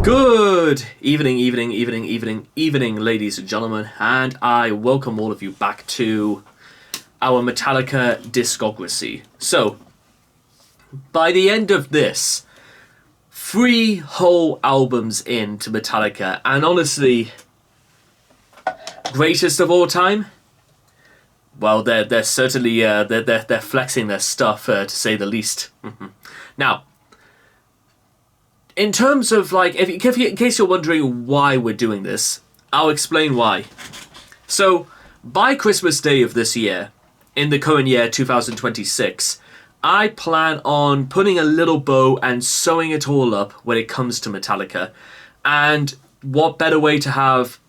Good evening, ladies and gentlemen, and I welcome all of you back to our Metallica discography. So, by the end of this, 3 whole albums into Metallica, and honestly, greatest of all time? Well, they're certainly they're flexing their stuff to say the least. Now, in terms of in case you're wondering why we're doing this, I'll explain why. So, by Christmas Day of this year, in the current year 2026, I plan on putting a little bow and sewing it all up when it comes to Metallica. And what better way to have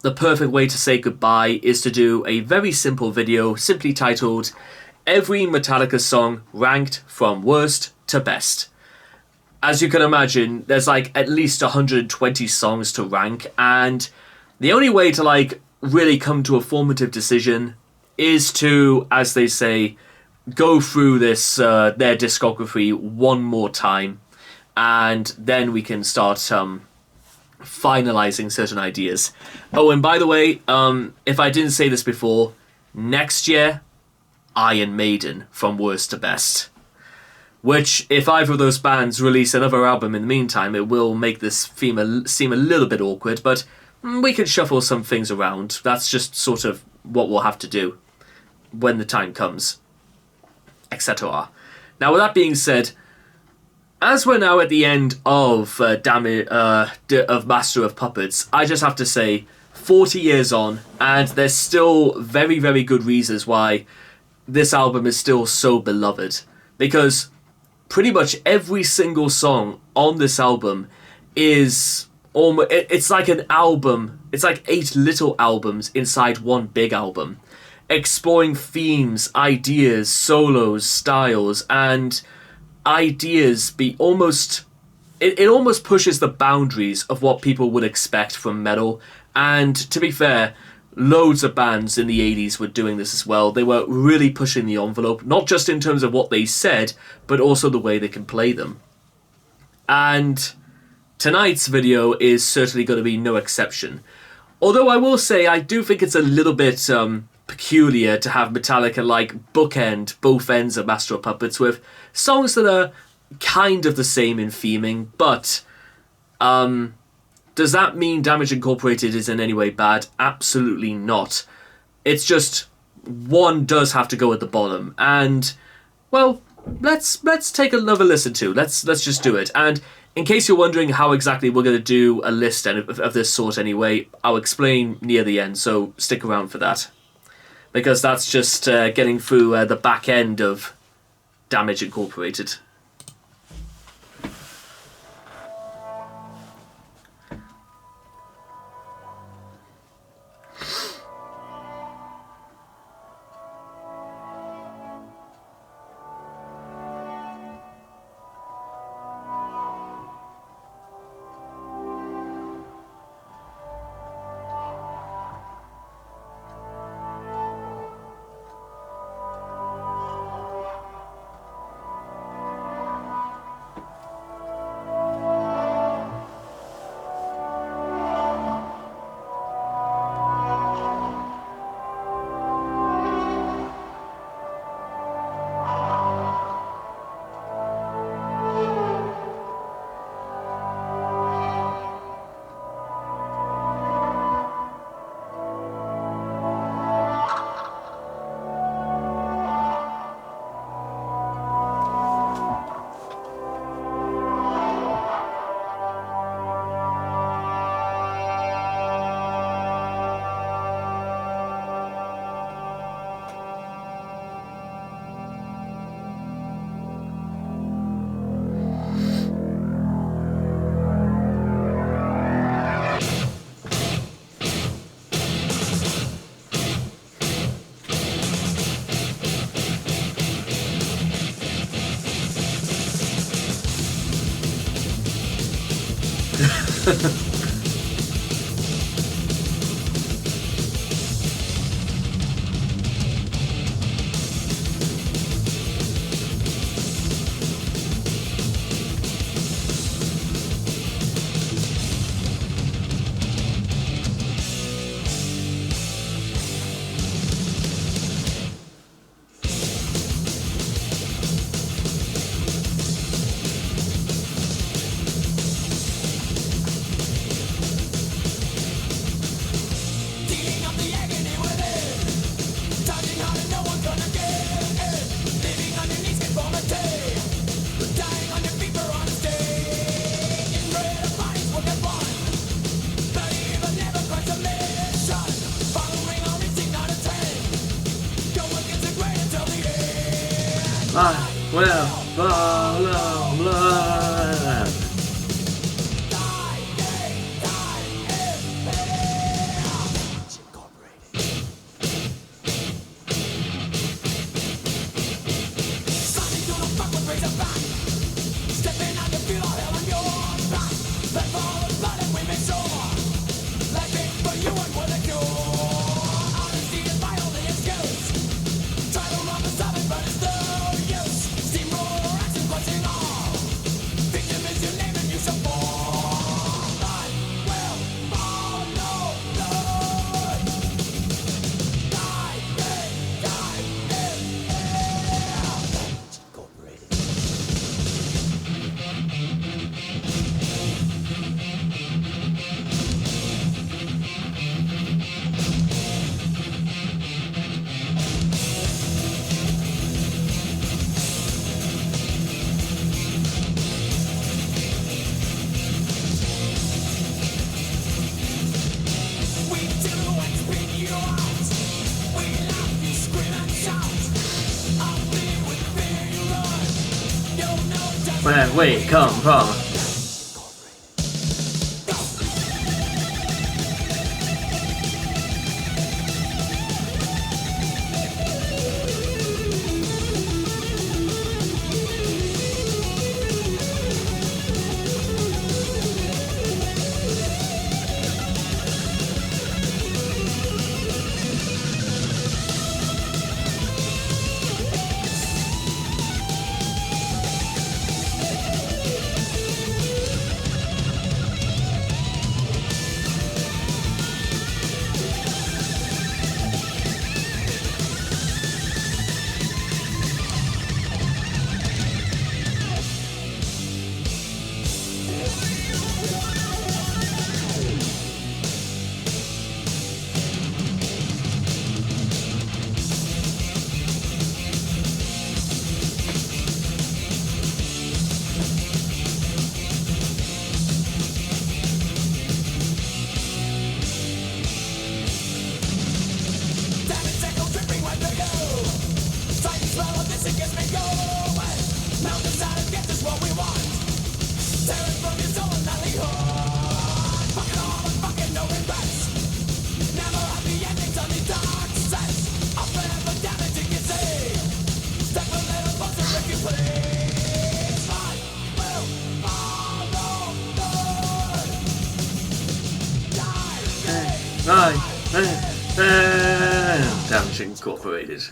the perfect way to say goodbye is to do a very simple video simply titled Every Metallica Song Ranked from Worst to Best. As you can imagine, there's at least 120 songs to rank, and the only way to really come to a formative decision is to, as they say, go through this their discography one more time, and then we can start finalizing certain ideas. Oh, and by the way, if I didn't say this before, next year, Iron Maiden from worst to best. Which, if either of those bands release another album in the meantime, it will make this seem a little bit awkward, but we can shuffle some things around. That's just sort of what we'll have to do when the time comes, etc. Now, with that being said, as we're now at the end of Master of Puppets, I just have to say, 40 years on, and there's still very, very good reasons why this album is still so beloved. Because pretty much every single song on this album is almost, it's like an album. It's like 8 little albums inside one big album, exploring themes, ideas, solos, styles, and ideas it almost pushes the boundaries of what people would expect from metal. And to be fair, loads of bands in the 80s were doing this as well. They were really pushing the envelope, not just in terms of what they said, but also the way they can play them. And tonight's video is certainly going to be no exception. Although I will say, I do think it's a little bit peculiar to have Metallica bookend both ends of Master of Puppets with songs that are kind of the same in theming, but does that mean Damage Incorporated is in any way bad? Absolutely not. It's just one does have to go at the bottom, and well, let's take another listen to. Let's just do it. And in case you're wondering how exactly we're going to do a list of this sort anyway, I'll explain near the end, so stick around for that. Because that's just getting through the back end of Damage Incorporated. I will follow blood. Where we come from. Damage Incorporated.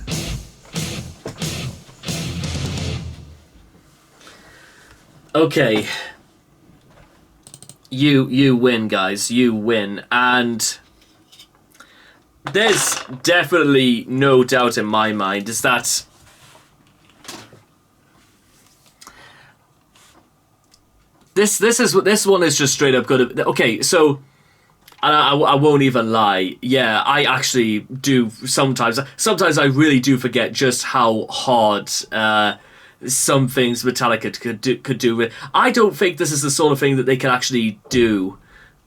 Okay. You win, guys. You win. And there's definitely no doubt in my mind is that this one is just straight up good. Okay, so I won't even lie. Yeah, I actually do sometimes. Sometimes I really do forget just how hard some things Metallica could do. I don't think this is the sort of thing that they can actually do.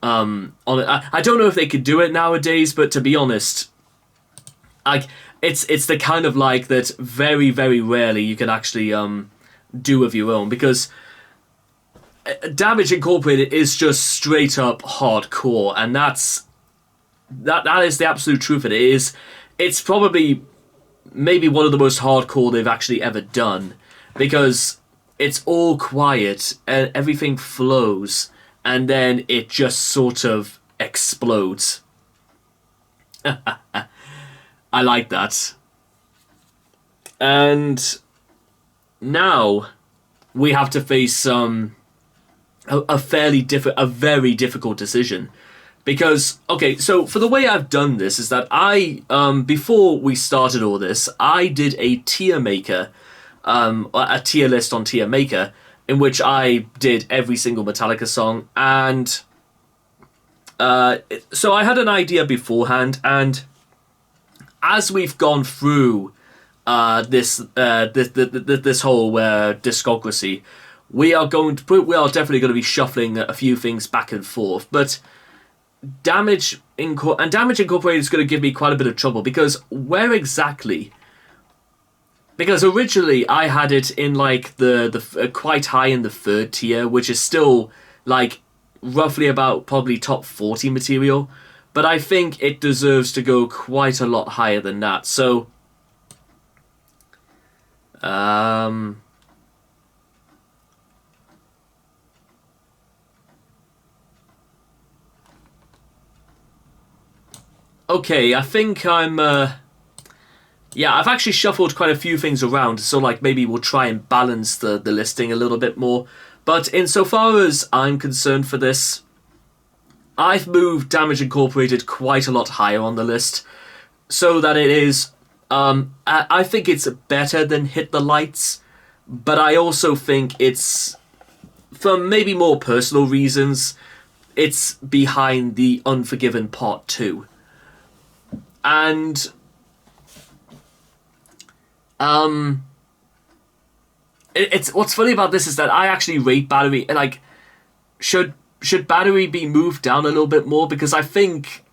On it. I don't know if they could do it nowadays, but to be honest, it's the kind of like that very, very rarely you can actually do of your own, because Damage Incorporated is just straight up hardcore, and that is the absolute truth of it. It's probably maybe one of the most hardcore they've actually ever done, because it's all quiet and everything flows, and then it just sort of explodes. I like that. And now we have to face a very difficult decision. Because, okay, so for the way I've done this is that I, before we started all this, I did a tier maker, a tier list on Tier Maker, in which I did every single Metallica song, and so I had an idea beforehand, and as we've gone through this whole discography, we are definitely going to be shuffling a few things back and forth, but Damage Incorporated is going to give me quite a bit of trouble, because because originally I had it in like the quite high in the third tier, which is still like roughly about probably top 40 material, but I think it deserves to go quite a lot higher than that. So okay, I think I'm yeah, I've actually shuffled quite a few things around, so like maybe we'll try and balance the listing a little bit more. But insofar as I'm concerned for this, I've moved Damage Incorporated quite a lot higher on the list, so that it is, I think it's better than Hit the Lights, but I also think it's, for maybe more personal reasons, it's behind the Unforgiven Part 2. And it's what's funny about this is that I actually rate Battery, like, should Battery be moved down a little bit more, because I think,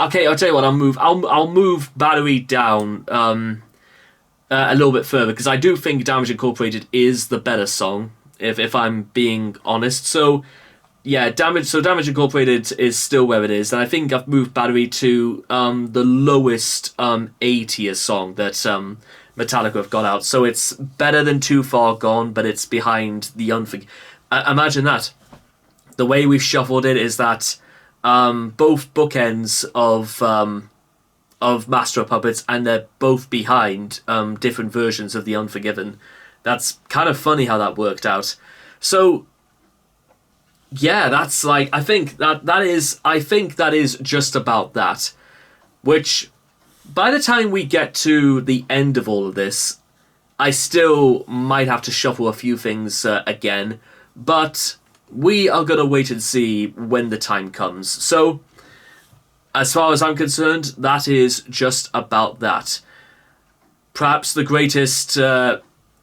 okay, I'll tell you what, I'll move Battery down a little bit further, because I do think Damage Incorporated is the better song, if I'm being honest. So yeah, Damage Incorporated is still where it is, and I think I've moved Battery to the lowest A tier song that Metallica have got out. So it's better than Too Far Gone, but it's behind the Unforgiven. Imagine that. The way we've shuffled it is that both bookends of Master of Puppets, and they're both behind different versions of the Unforgiven. That's kind of funny how that worked out. So yeah, that's like, I think that is just about that. Which, by the time we get to the end of all of this, I still might have to shuffle a few things again, but we are going to wait and see when the time comes. So, as far as I'm concerned, that is just about that. Perhaps the greatest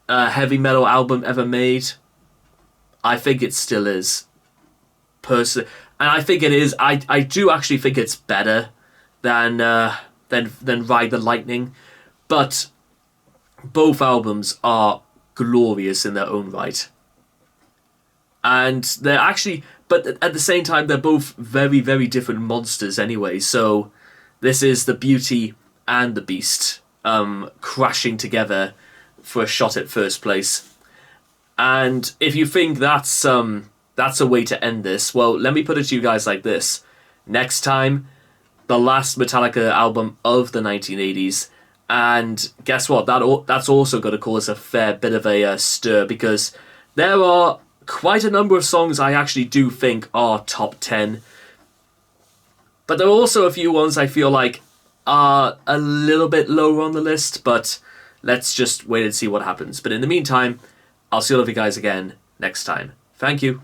heavy metal album ever made? I think it still is. And I think it is. I do actually think it's better than Ride the Lightning, but both albums are glorious in their own right, and they're actually, but at the same time, they're both very, very different monsters anyway. So this is the beauty and the beast crashing together for a shot at first place. And if you think that's a way to end this, well, let me put it to you guys like this. Next time, the last Metallica album of the 1980s, and guess what? That's also going to cause a fair bit of a stir, because there are quite a number of songs I actually do think are top 10. But there are also a few ones I feel like are a little bit lower on the list, but let's just wait and see what happens. But in the meantime, I'll see all of you guys again next time. Thank you.